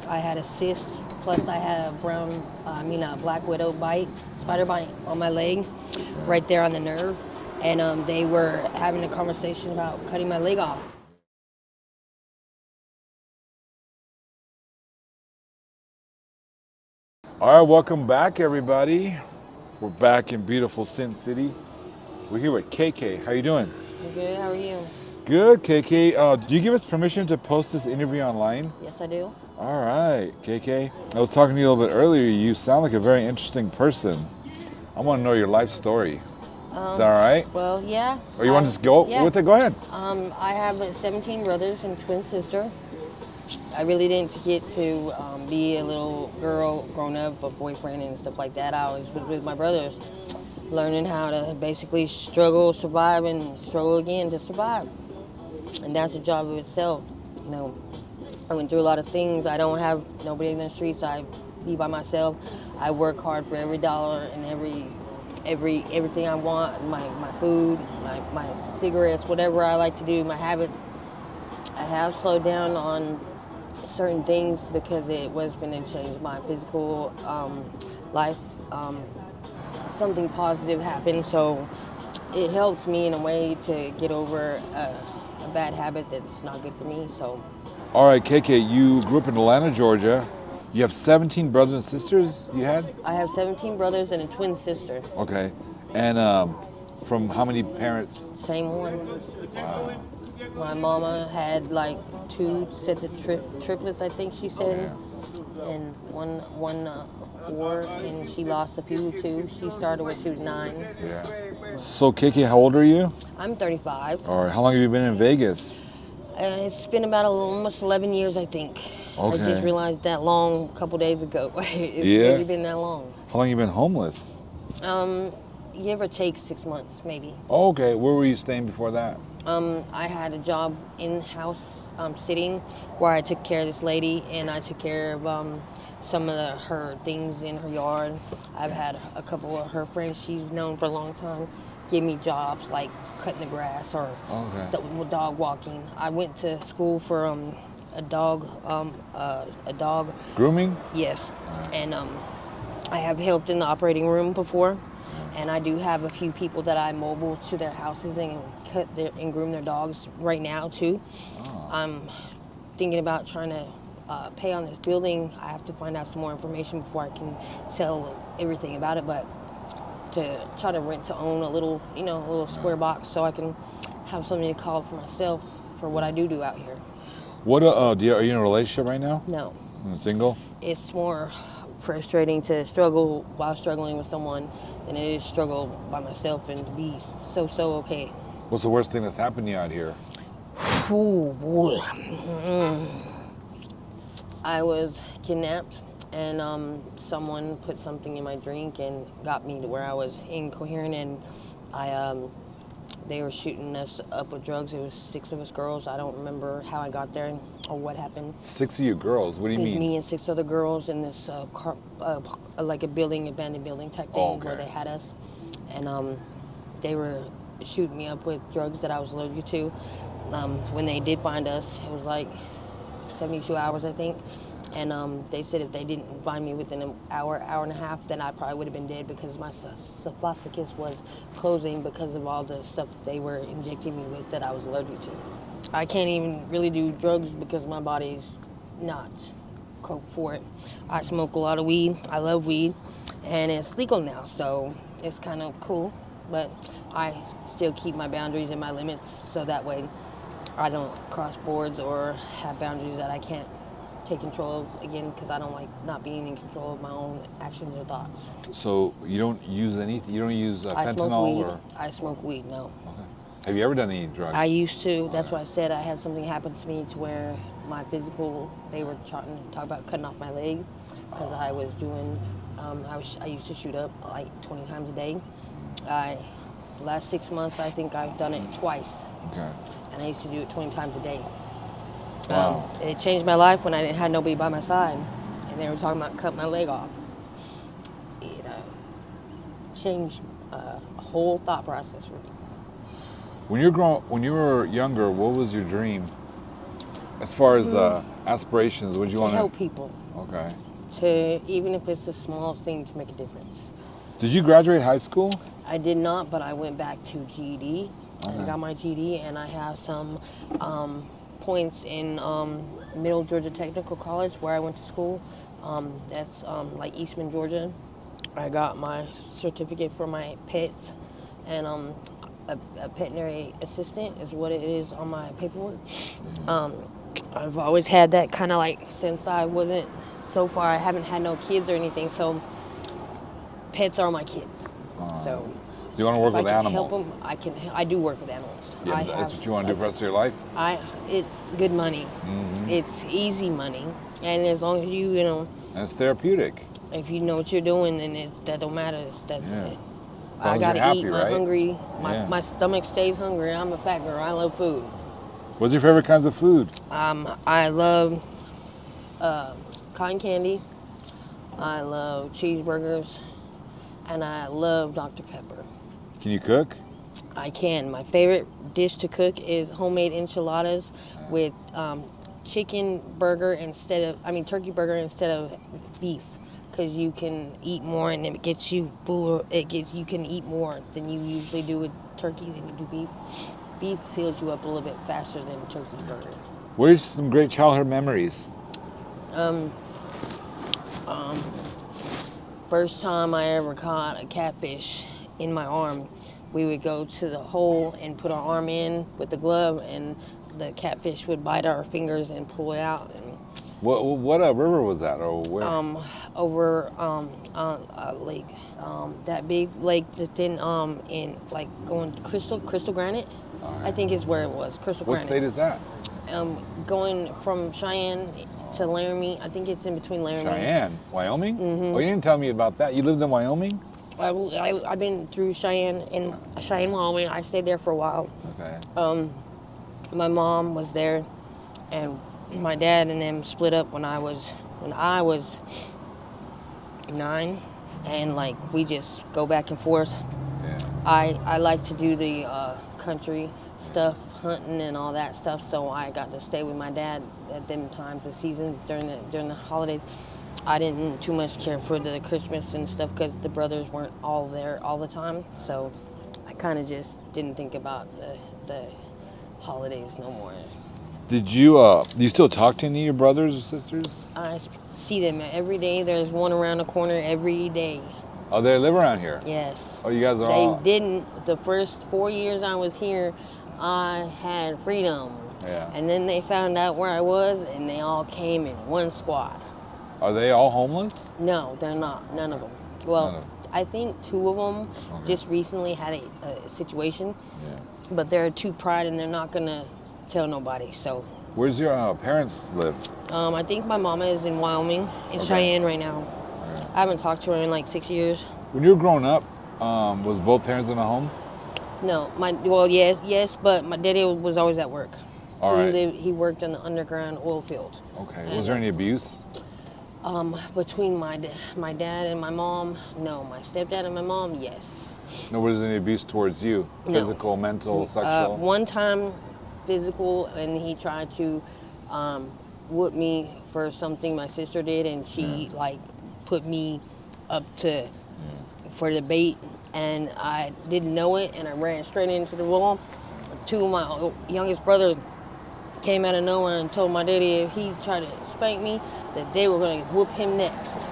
I had a cyst, plus I had a black widow spider bite on my leg, right there on the nerve. And they were having a conversation about cutting my leg off. All right, welcome back, everybody. We're back in beautiful Sin City. We're here with KK. How you doing? I'm good, how are you? Good, KK. Do you give us permission to post this interview online? Yes, I do. All right, KK. I was talking to you a little bit earlier. You sound like a very interesting person. I want to know your life story. Is that all right? Well, yeah. Or you want to just go yeah. with it? Go ahead. I have 17 brothers and twin sister. I really didn't get to be a little girl grown up, a boyfriend and stuff like that. I was with my brothers, learning how to basically struggle, survive, and struggle again to survive. And that's a job of itself. You know, I went through a lot of things. I don't have nobody in the streets. I be by myself. I work hard for every dollar and everything I want. My food, my cigarettes, whatever I like to do, my habits. I have slowed down on certain things because it was going to change my physical life. Something positive happened, so it helped me in a way to get over a bad habit that's not good for me. So, All right, KK, you grew up in Atlanta, Georgia. You have 17 brothers and sisters you had? I have 17 brothers and a twin sister. Okay. And from how many parents? Same one. Wow. My mama had like 2 sets of triplets, I think she said, and one four, and she lost a few too. She started when she was 9. Yeah. So, KK, how old are you? I'm 35. All right. How long have you been in Vegas? It's been about almost 11 years, I think. Okay. I just realized that long a couple days ago. It's really been that long. How long have you been homeless? Give or take 6 months, maybe. Oh, okay. Where were you staying before that? I had a job in-house sitting where I took care of this lady, and I took care of some of her things in her yard. I've had a couple of her friends she's known for a long time give me jobs like cutting the grass or dog walking. I went to school for a dog Grooming? Yes, and I have helped in the operating room before. And I do have a few people that I mobile to their houses and and groom their dogs right now too. Oh. I'm thinking about trying to pay on this building. I have to find out some more information before I can sell everything about it. But to try to rent to own a little square box so I can have something to call for myself for what I do out here. What? Are you in a relationship right now? No. Single? It's more frustrating to struggle while struggling with someone than it is struggle by myself and be so okay. What's the worst thing that's happened to you out here? Ooh, boy. I was kidnapped and someone put something in my drink and got me to where I was incoherent, and they were shooting us up with drugs. It was 6 of us girls. I don't remember how I got there or what happened. 6 of you girls? What do you mean? It was me and 6 other girls in this like a abandoned building type thing where they had us. And they were shooting me up with drugs that I was allergic to. When they did find us, it was like 72 hours, I think. And they said if they didn't find me within an hour and a half, then I probably would have been dead because my esophagus was closing because of all the stuff that they were injecting me with that I was allergic to. I can't even really do drugs because my body's not cope for it. I smoke a lot of weed. I love weed. And it's legal now, so it's kind of cool. But I still keep my boundaries and my limits so that way I don't cross boards or have boundaries that I can't take control of again, because I don't like not being in control of my own actions or thoughts. So you don't use anything? You don't use fentanyl? I smoke weed. I smoke weed, no. Okay. Have you ever done any drugs? I used to. That's why I said I had something happen to me to where my physical, they were trying to talk about cutting off my leg because I was doing, I used to shoot up like 20 times a day. The last 6 months, I think I've done it twice. Okay. And I used to do it 20 times a day. Wow. It changed my life when I didn't have nobody by my side, and they were talking about cutting my leg off. It changed a whole thought process for me. When you were younger, what was your dream? As far as aspirations, would you to want help people. Okay. To even if it's the smallest thing, to make a difference. Did you graduate high school? I did not, but I went back to GED Okay. and got my GED, and I have some points in Middle Georgia Technical College where I went to school. That's like Eastman, Georgia. I got my certificate for my pets, and a veterinary assistant is what it is on my paperwork. I've always had that kind of like since I wasn't so far. I haven't had no kids or anything, so pets are my kids. So Do you want to work if I with can animals? help them, I can. I do work with animals. Yeah, I that's have what you want to do for the rest of your life? It's good money. It's easy money, and as long as you know, And it's therapeutic. if you know what you're doing, then that don't matter. That's Yeah. it. As long I as gotta you're happy, eat. right? I'm hungry. Yeah. My stomach stays hungry. I'm a fat girl. I love food. What's your favorite kinds of food? I love cotton candy. I love cheeseburgers, and I love Dr. Pepper. Can you cook? I can. My favorite dish to cook is homemade enchiladas with turkey burger instead of beef, because you can eat more and it gets you fuller. You can eat more than you usually do with turkey than you do beef. Beef fills you up a little bit faster than a turkey burger. What are some great childhood memories? First time I ever caught a catfish in my arm, we would go to the hole and put our arm in with the glove, and the catfish would bite our fingers and pull it out. And, What river was that, or where? over a lake, that big lake that's in like going Crystal Granite, I think is where it was. Crystal What Granite. state is that? Going from Cheyenne to Laramie. I think it's in between Laramie. Cheyenne, Wyoming? Oh, you didn't tell me about that. You lived in Wyoming? I've been through Cheyenne, Wyoming. I stayed there for a while. Okay. My mom was there, and my dad and them split up when I was 9, and like we just go back and forth. Yeah. I like to do the country stuff, hunting and all that stuff, so I got to stay with my dad at them times, the seasons during the holidays. I didn't too much care for the Christmas and stuff because the brothers weren't all there all the time, so I kind of just didn't think about the holidays no more. Do you still talk to any of your brothers or sisters? I see them every day. There's one around the corner every day. Oh, they live around here? Yes. Oh, you guys are all... They didn't. The first 4 years I was here, I had freedom. Yeah. And then they found out where I was, and they all came in one squad. Are they all homeless? No, they're not. None of them. Well, None of them. I think 2 of them Okay. just recently had a situation, Yeah. but they're too pride and they're not going to tell nobody. So Where's your parents live? I think my mama is in Wyoming, in Cheyenne right now. Okay. I haven't talked to her in like 6 years. When you were growing up, was both parents in the home? No, yes, but my daddy was always at work. All right. He worked in the underground oil field. Okay. Was there any abuse? Between my dad and my mom, no. My stepdad and my mom, yes. No, was there any abuse towards you? No. Physical, mental, sexual? One time, physical, and he tried to whoop me for something my sister did, and she like put me up to for the bait, and I didn't know it, and I ran straight into the wall. 2 of my youngest brothers came out of nowhere and told my daddy if he tried to spank me, that they were going to whoop him next.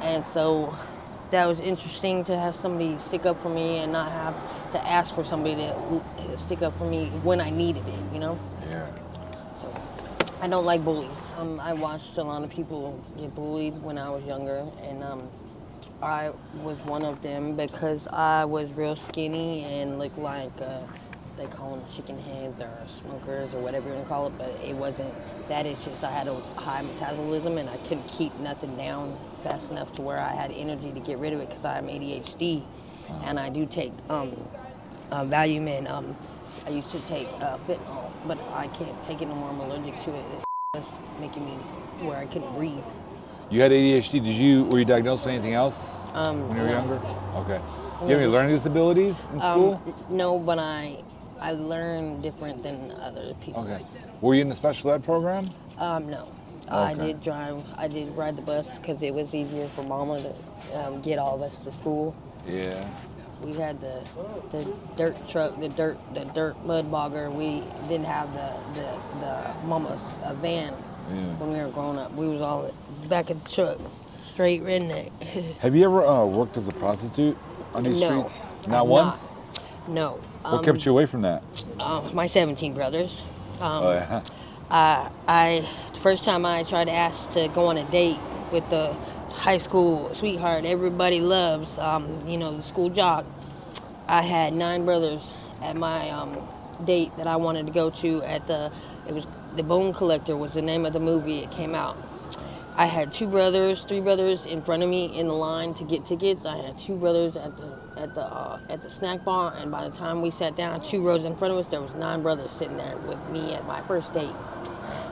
And so that was interesting to have somebody stick up for me and not have to ask for somebody to stick up for me when I needed it, you know? Yeah. So I don't like bullies. I watched a lot of people get bullied when I was younger, and I was one of them because I was real skinny and looked like they call them chicken heads or smokers or whatever you want to call it, but it wasn't that. It's just I had a high metabolism and I couldn't keep nothing down fast enough to where I had energy to get rid of it because I have ADHD, and I do take Valium, and I used to take fentanyl, but I can't take it no more. I'm allergic to it. It's making me where I couldn't breathe. You had ADHD. Were you diagnosed with anything else when you were younger? Okay. Do you have any learning disabilities in school? No, but I learn different than other people. Okay. Were you in the special ed program? No. Okay. I did ride the bus because it was easier for Mama to get all of us to school. Yeah. We had the dirt truck, the dirt mud bogger. We didn't have the Mama's van when we were growing up. We was all back in the truck, straight redneck. Have you ever worked as a prostitute on these No, streets? I've Not once? No. What kept you away from that? My 17 brothers. Oh, yeah. The first time I tried to ask to go on a date with the high school sweetheart everybody loves, the school jock, I had 9 brothers at my date that I wanted to go to it was The Bone Collector was the name of the movie. It came out. I had 3 brothers in front of me in the line to get tickets. I had 2 brothers at the snack bar, and by the time we sat down 2 rows in front of us, there was 9 brothers sitting there with me at my first date.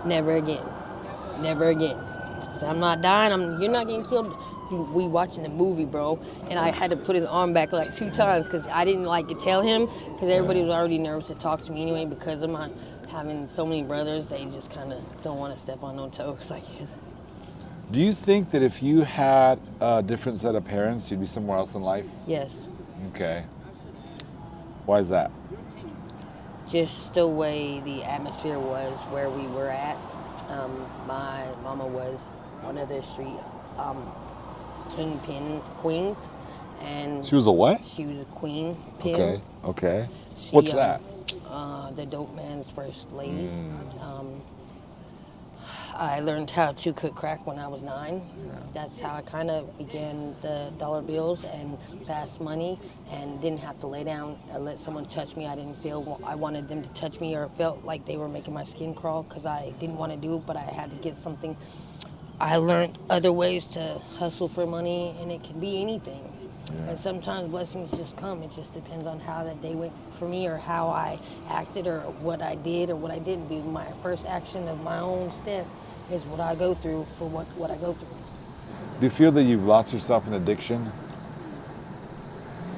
Never again. Never again. I said, I'm not dying. You're not getting killed. We watching the movie, bro. And I had to put his arm back like 2 times because I didn't like to tell him because everybody was already nervous to talk to me anyway because of my having so many brothers. They just kind of don't want to step on no toes, I guess. Do you think that if you had a different set of parents, you'd be somewhere else in life? Yes. Okay. Why is that? Just the way the atmosphere was where we were at. My mama was one of the street kingpin queens, and She was a what? she was a queen pin. Okay. Okay. She, What's that? The dope man's first lady. I learned how to cook crack when I was 9. That's how I kind of began the dollar bills and fast money, and didn't have to lay down or let someone touch me. I didn't feel I wanted them to touch me or felt like they were making my skin crawl because I didn't want to do it, but I had to get something. I learned other ways to hustle for money, and it can be anything. And sometimes blessings just come. It just depends on how that day went for me or how I acted or what I did or what I didn't do. My first action of my own step is what I go through for what I go through. Do you feel that you've lost yourself in addiction?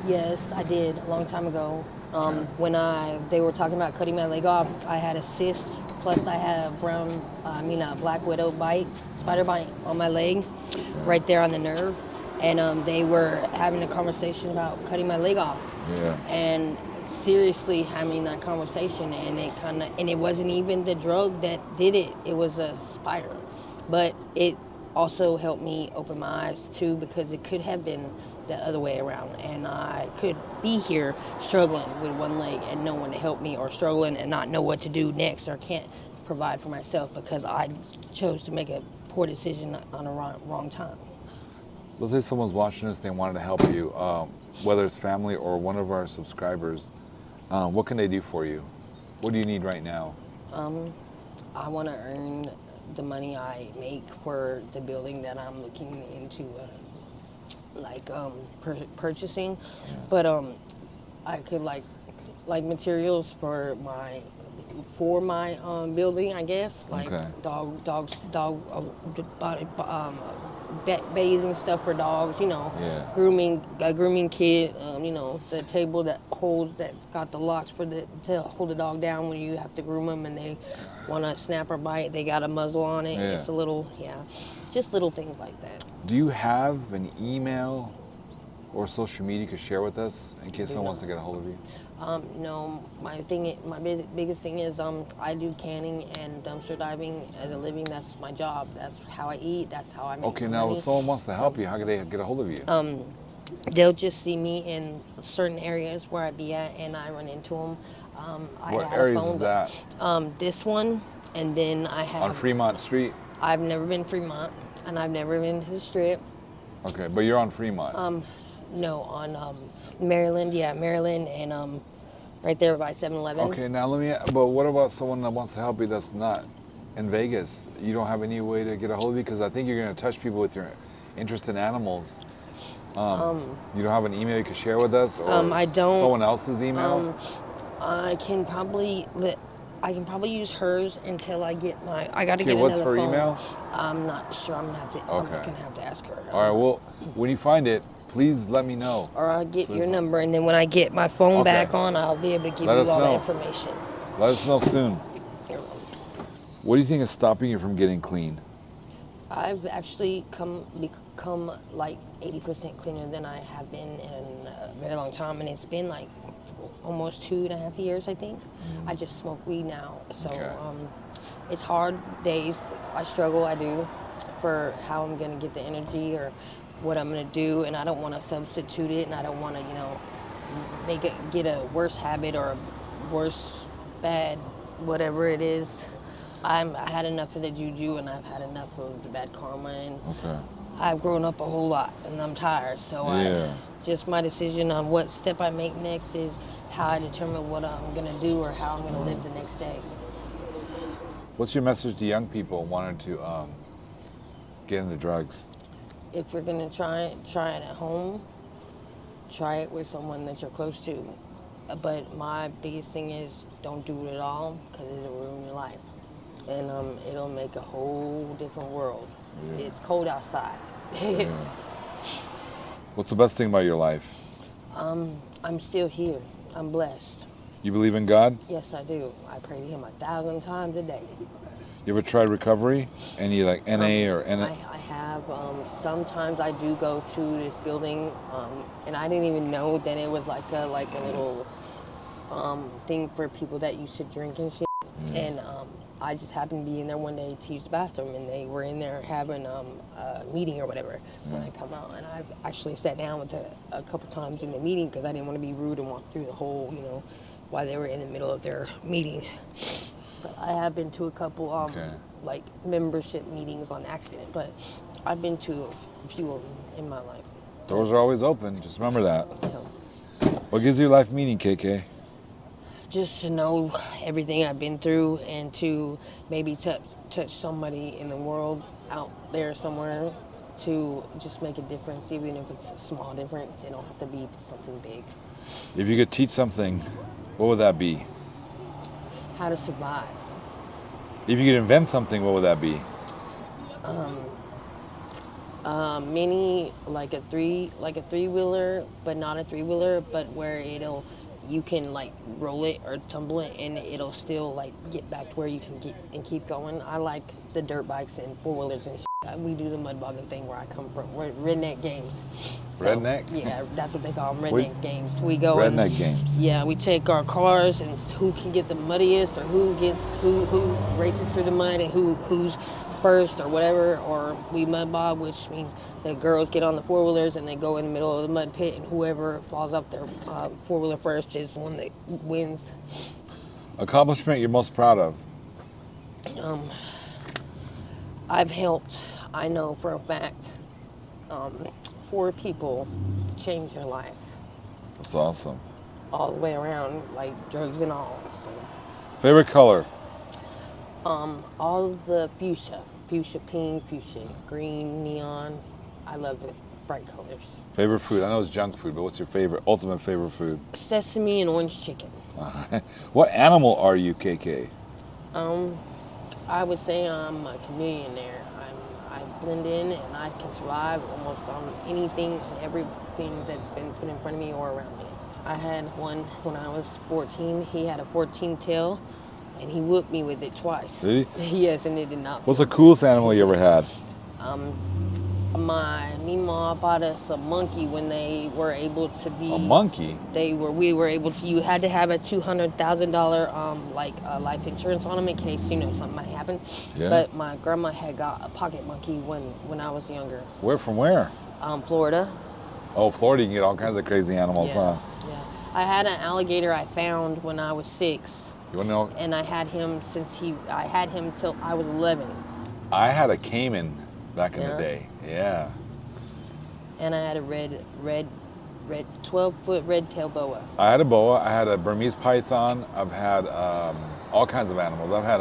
Yes, I did a long time ago. When they were talking about cutting my leg off, I had a cyst, plus I had a black widow spider bite on my leg, right there on the nerve. And they were having a conversation about cutting my leg off. Yeah. And seriously having that conversation, and it wasn't even the drug that did it. It was a spider. But it also helped me open my eyes too, because it could have been the other way around, and I could be here struggling with one leg and no one to help me, or struggling and not know what to do next, or can't provide for myself because I chose to make a poor decision on a wrong time. Let's say someone's watching this, they wanted to help you, whether it's family or one of our subscribers. What can they do for you? What do you need right now? I want to earn the money I make for the building that I'm looking into, purchasing. But I could like materials for my building, I guess, like Okay. bathing stuff for dogs, Yeah. grooming kit, the table that's got the locks to hold the dog down when you have to groom them and they want to snap or bite. They got a muzzle on it. Yeah. It's just little things like that. Do you have an email or social media you could share with us in case someone wants to get a hold of you? No, my biggest thing is I do canning and dumpster diving as a living. That's my job. That's how I eat. That's how I make Okay, money. now if someone wants to help you, how can they get a hold of you? They'll just see me in certain areas where I be at, and I run into them. What areas is that? This one, and then I have... On Fremont Street? I've never been Fremont, and I've never been to the Strip. Okay, but you're on Fremont. No, on Maryland, and right there by 7-Eleven. Okay, now but what about someone that wants to help you that's not in Vegas? You don't have any way to get a hold of you? Because I think you're going to touch people with your interest in animals. You don't have an email you can share with us? Or I don't. Someone else's email? I can probably use hers until I get I got to get another phone. What's her email? I'm not sure. I'm gonna have to ask her. All right. Well, when you find it, please let me know. Or I'll get your number, and then when I get my phone back on, I'll be able to give you all the information. Let us know soon. You're welcome. What do you think is stopping you from getting clean? I've actually become like 80% cleaner than I have been in a very long time, and it's been like almost 2.5 years, I think. I just smoke weed now, so it's hard days. I struggle, I do, for how I'm gonna get the energy or what I'm gonna do, and I don't want to substitute it, and I don't want to, make it get a worse habit or a worse bad whatever it is. I had enough of the juju, and I've had enough of the bad karma, and I've grown up a whole lot, and I'm tired. So just my decision on what step I make next is how I determine what I'm gonna do or how I'm gonna live the next day. What's your message to young people wanting to get into drugs? If you're gonna try it at home. Try it with someone that you're close to. But my biggest thing is don't do it at all, because it'll ruin your life. And it'll make a whole different world. Yeah. It's cold outside. What's the best thing about your life? I'm still here. I'm blessed. You believe in God? Yes, I do. I pray to Him 1,000 times a day. You ever tried recovery? Any like NA or NA? I have. Sometimes I do go to this building, and I didn't even know that it was like a little thing for people that used to drink and shit. And I just happened to be in there one day to use the bathroom, and they were in there having a meeting or whatever when I come out. And I've actually sat down with a couple times in the meeting because I didn't want to be rude and walk through the whole, while they were in the middle of their meeting. But I have been to a couple like membership meetings on accident, but I've been to a few of them in my life. Doors are always open. Just remember that. Yeah. What gives you life meaning, KK? Just to know everything I've been through and to maybe touch somebody in the world out there somewhere to just make a difference, even if it's a small difference. It don't have to be something big. If you could teach something, what would that be? How to survive. If you could invent something, what would that be? Mini like a three-wheeler, but not a three-wheeler, but where you can like roll it or tumble it, and it'll still like get back to where you can get and keep going. I like the dirt bikes and four-wheelers and shit. We do the mud bogging thing where I come from. We're redneck games. So, Redneck? Yeah, that's what they call them, redneck games. We go redneck games. Yeah, we take our cars and who can get the muddiest, or who races through the mud, and who's first or whatever, or we mud bog, which means the girls get on the four-wheelers and they go in the middle of the mud pit, and whoever falls off their four-wheeler first is the one that wins. Accomplishment you're most proud of? I've helped, I know for a fact, 4 people change their life. That's awesome. All the way around, like drugs and all. So. Favorite color? All of the fuchsia pink, fuchsia green, neon. I love it, bright colors. Favorite food? I know it's junk food, but what's your ultimate favorite food? Sesame and orange chicken. What animal are you, KK? I would say I'm a chameleon there. I blend in, and I can survive almost on anything and everything that's been put in front of me or around me. I had one when I was 14. He had a 14 tail, and he whooped me with it twice. Did he? Yes, and it did not. What's the coolest animal you ever had? My Mima bought us a monkey when they were able to be. A monkey? We were able to. You had to have a $200,000 life insurance on them in case something might happen. Yeah. But my grandma had got a pocket monkey when I was younger. From where? Florida. Oh, Florida, you can get all kinds of crazy animals, huh? Yeah. I had an alligator I found when I was 6. You want to know? And I had him till I was 11. I had a caiman back in the day. Yeah. And I had a red 12-foot red-tailed boa. I had a boa. I had a Burmese python. I've had all kinds of animals. I've had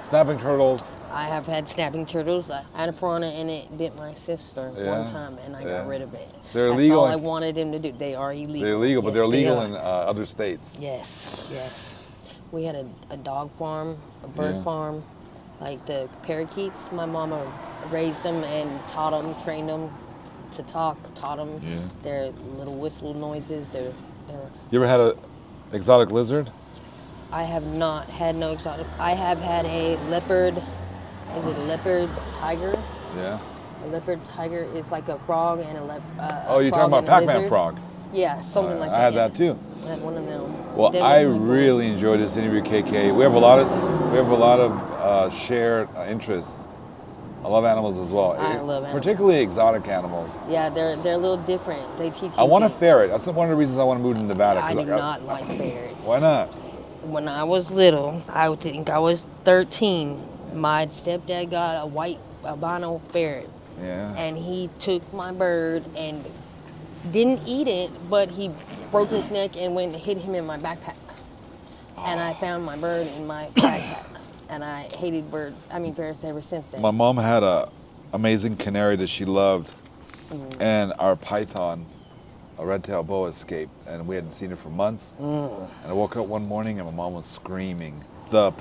snapping turtles. I have had snapping turtles. I had a piranha, and it bit my sister one time, and I got rid of it. They're illegal. That's all I wanted him to do. They are illegal. They're illegal, but they're legal in other states. Yes. We had a dog farm, a bird farm, like the parakeets. My mama raised them and taught them, trained them to talk, taught them their little whistle noises. You ever had an exotic lizard? I have not had no exotic. I have had a leopard. Is it a leopard tiger? Yeah. A leopard tiger is like a frog and a Oh, you're talking frog about and a Pac-Man lizard. frog. Yeah, something like I that. had Yeah. that too. I had one of them. Well, Them I was really cool. really enjoyed this interview, KK. We have a lot of shared interests. I love animals as well. I love animals. Particularly exotic animals. Yeah, they're a little different. They teach you I want a things. ferret. That's one of the reasons I want to move to Nevada. I 'cause do not like ferrets. Why not? When I was little, I would think I was 13. My stepdad got a white albino ferret, Yeah. and he took my bird and didn't eat it, but he broke his neck and went and hit him in my backpack. And I found my bird in my backpack, and I hated ferrets ever since then. My mom had a amazing canary that she loved, and our python, a red-tailed boa, escaped, and we hadn't seen it for months. And I woke up one morning and my mom was screaming. The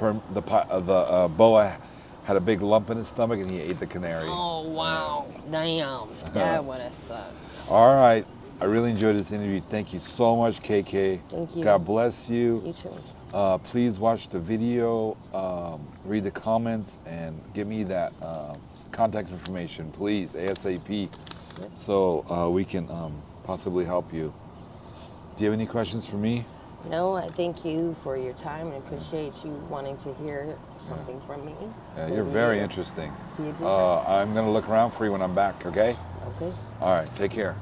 boa had a big lump in his stomach, and he ate the canary. Oh wow! Damn, that would have sucked. All right, I really enjoyed this interview. Thank you so much, KK. Thank you. God bless you. You too. Please watch the video, read the comments, and give me that contact information, please, ASAP, so we can possibly help you. Do you have any questions for me? No, I thank you for your time and appreciate you wanting to hear something from me. Yeah, you're very interesting. You do. I'm going to look around for you when I'm back, okay? Okay. All right, take care.